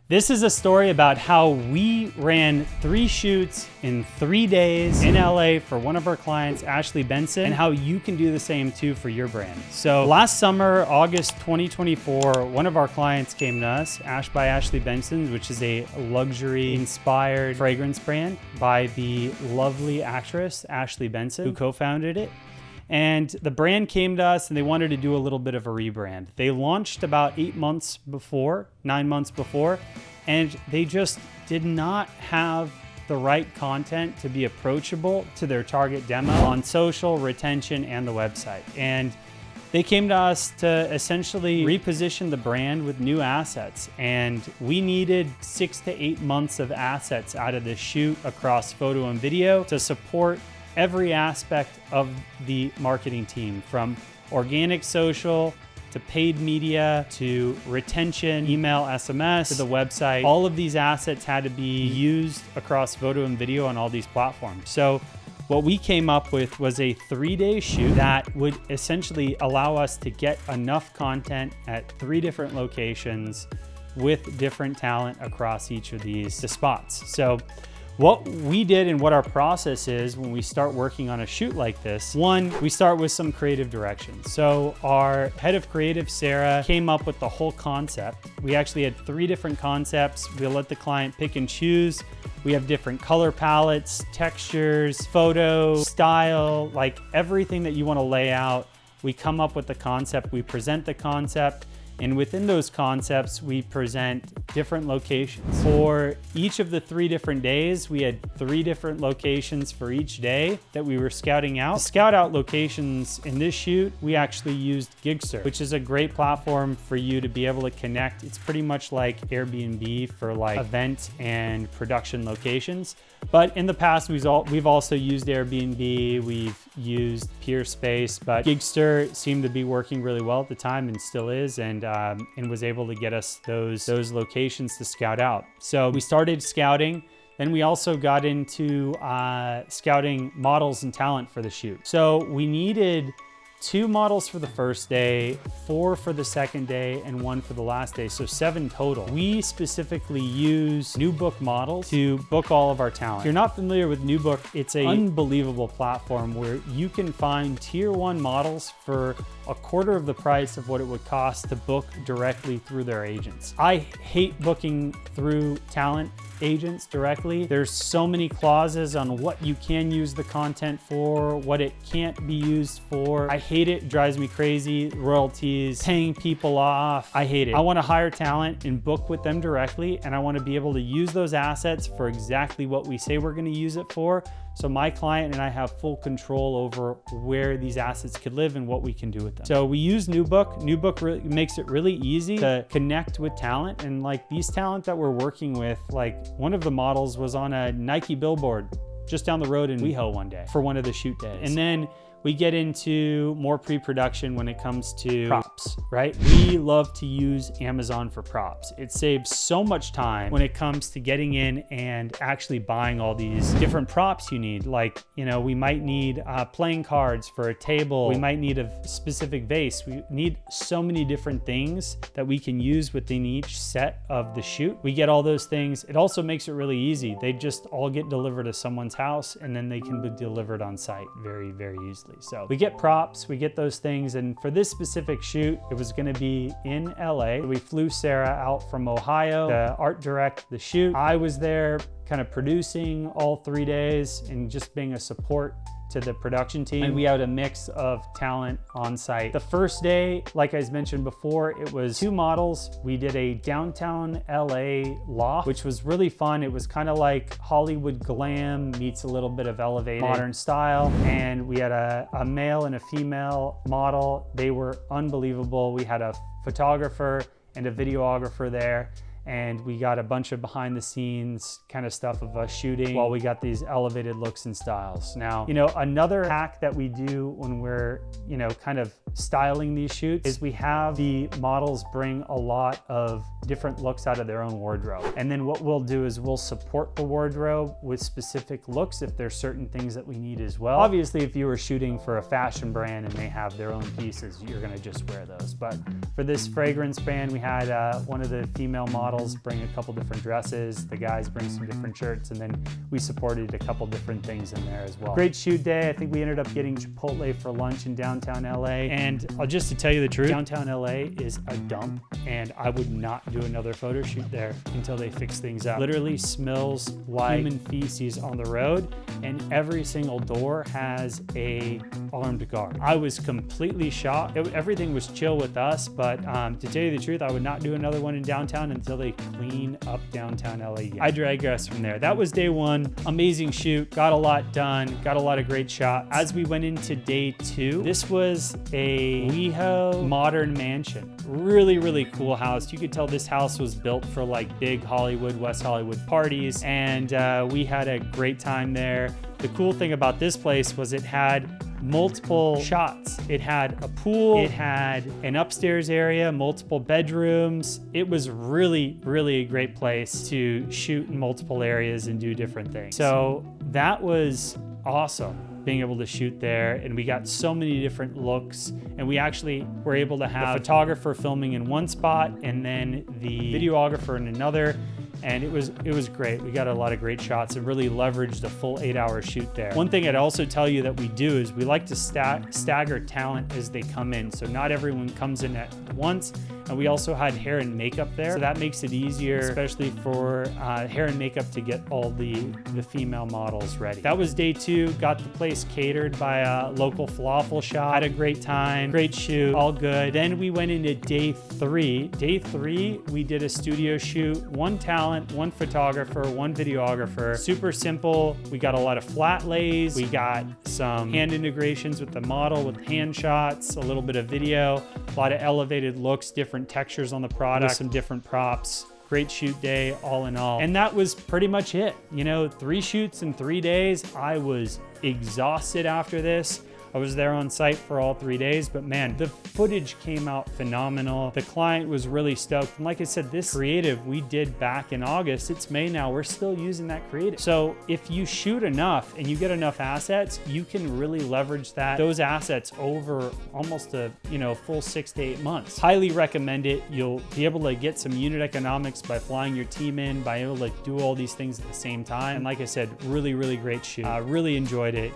This is a story about how we ran 3 shoots in 3 days in LA for one of our clients, Ashley Benson, and how you can do the same too for your brand. So last summer, August 2024, one of our clients came to us, Ash by Ashley Benson, which is a luxury inspired fragrance brand by the lovely actress, Ashley Benson, who co-founded it. And the brand came to us and they wanted to do a little bit of a rebrand. They launched about 9 months before, and they just did not have the right content to be approachable to their target demo on social, retention, and the website. And they came to us to essentially reposition the brand with new assets. And we needed 6 to 8 months of assets out of this shoot across photo and video to support every aspect of the marketing team, from organic social to paid media to retention, email, SMS, to the website. All of these assets had to be used across photo and video on all these platforms. So what we came up with was a 3-day shoot that would essentially allow us to get enough content at 3 different locations with different talent across each of these spots. So what we did and what our process is when we start working on a shoot like this, one, we start with some creative direction. So our head of creative, Sarah, came up with the whole concept. We actually had 3 different concepts. We let the client pick and choose. We have different color palettes, textures, photo, style, like everything that you want to lay out. We come up with the concept, we present the concept, and within those concepts, we present different locations. For each of the 3 different days, we had 3 different locations for each day that we were scouting out. To scout out locations in this shoot, we actually used Gigster, which is a great platform for you to be able to connect. It's pretty much like Airbnb for like event and production locations. But in the past, we've also used Airbnb, we've used Peerspace, but Gigster seemed to be working really well at the time and still is, and was able to get us those locations to scout out. So we started scouting. Then we also got into scouting models and talent for the shoot. So we needed 2 models for the first day, 4 for the second day, and 1 for the last day, so 7 total. We specifically use Newbook models to book all of our talent. If you're not familiar with Newbook, it's an unbelievable platform where you can find tier 1 models for a quarter of the price of what it would cost to book directly through their agents. I hate booking through talent agents directly. There's so many clauses on what you can use the content for, what it can't be used for. I hate it, drives me crazy. Royalties, paying people off, I hate it. I want to hire talent and book with them directly, and I want to be able to use those assets for exactly what we say we're going to use it for. So my client and I have full control over where these assets could live and what we can do with them. So we use Newbook. Newbook really makes it really easy to connect with talent. And like these talent that we're working with, like one of the models was on a Nike billboard just down the road in WeHo one day for one of the shoot days. And then we get into more pre-production when it comes to props, right? We love to use Amazon for props. It saves so much time when it comes to getting in and actually buying all these different props you need. Like, you know, we might need playing cards for a table. We might need a specific vase. We need so many different things that we can use within each set of the shoot. We get all those things. It also makes it really easy. They just all get delivered to someone's house and then they can be delivered on site very, very easily. So we get props, we get those things. And for this specific shoot, it was gonna be in LA. We flew Sarah out from Ohio to art direct the shoot. I was there kind of producing all 3 days and just being a support to the production team. And we had a mix of talent on site. The first day, like I mentioned before, it was 2 models. We did a downtown LA loft, which was really fun. It was kind of like Hollywood glam meets a little bit of elevated modern style. And we had a male and a female model. They were unbelievable. We had a photographer and a videographer there. And we got a bunch of behind the scenes kind of stuff of us shooting while we got these elevated looks and styles. Now, you know, another hack that we do when we're, you know, kind of styling these shoots is we have the models bring a lot of different looks out of their own wardrobe. And then what we'll do is we'll support the wardrobe with specific looks if there's certain things that we need as well. Obviously, if you were shooting for a fashion brand and they have their own pieces, you're gonna just wear those. But for this fragrance brand, we had one of the female models models bring a couple different dresses, the guys bring some different shirts, and then we supported a couple different things in there as well. Great shoot day. I think we ended up getting Chipotle for lunch in downtown LA. And just to tell you the truth, downtown LA is a dump, and I would not do another photo shoot there until they fix things up. Literally smells like human feces on the road, and every single door has a armed guard. I was completely shocked. Everything was chill with us, but to tell you the truth, I would not do another one in downtown until they clean up downtown LA again. I digress from there. That was day one. Amazing shoot. Got a lot done. Got a lot of great shots. As we went into day two, this was a WeHo modern mansion. Really, really cool house. You could tell this house was built for like big Hollywood, West Hollywood parties, and we had a great time there. The cool thing about this place was it had multiple shots. It had a pool, it had an upstairs area, multiple bedrooms. It was really, really a great place to shoot in multiple areas and do different things. So that was awesome, being able to shoot there, and we got so many different looks, and we actually were able to have the photographer filming in one spot and then the videographer in another. And it was great. We got a lot of great shots and really leveraged a full 8-hour shoot there. One thing I'd also tell you that we do is we like to stagger talent as they come in. So not everyone comes in at once. And we also had hair and makeup there. So that makes it easier, especially for hair and makeup, to get all the female models ready. That was day two. Got the place catered by a local falafel shop. Had a great time, great shoot, all good. Then we went into day three. Day three, we did a studio shoot, one talent, one photographer, one videographer. Super simple. We got a lot of flat lays. We got some hand integrations with the model with hand shots, a little bit of video, a lot of elevated looks, different textures on the product, some different props. Great shoot day all in all. And that was pretty much it. You know, 3 shoots in 3 days. I was exhausted after this. I was there on site for all 3 days, but man, the footage came out phenomenal. The client was really stoked. And like I said, this creative we did back in August, it's May now, we're still using that creative. So if you shoot enough and you get enough assets, you can really leverage those assets over almost a full 6 to 8 months. Highly recommend it. You'll be able to get some unit economics by flying your team in, by able to do all these things at the same time. And like I said, really, really great shoot. Really enjoyed it.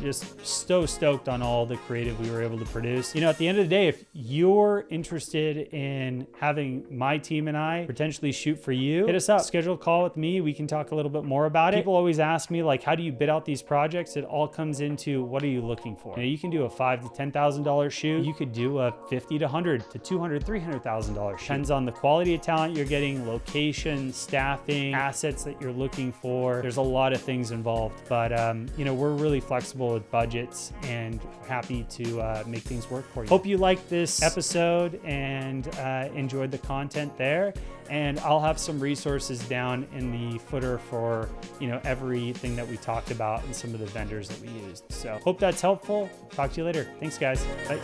Just so stoked on all the creative we were able to produce. You know, at the end of the day, if you're interested in having my team and I potentially shoot for you, hit us up, schedule a call with me. We can talk a little bit more about it. People always ask me, like, how do you bid out these projects? It all comes into what are you looking for? You know, you can do a $5,000 to $10,000 shoot. You could do a $50,000 to $100,000 to $200,000, $300,000 shoot. Depends on the quality of talent you're getting, location, staffing, assets that you're looking for. There's a lot of things involved, but you know, we're really flexible with budgets and happy to make things work for you. Hope you liked this episode and enjoyed the content there. And I'll have some resources down in the footer for, you know, everything that we talked about and some of the vendors that we used. So hope that's helpful. Talk to you later. Thanks, guys. Bye.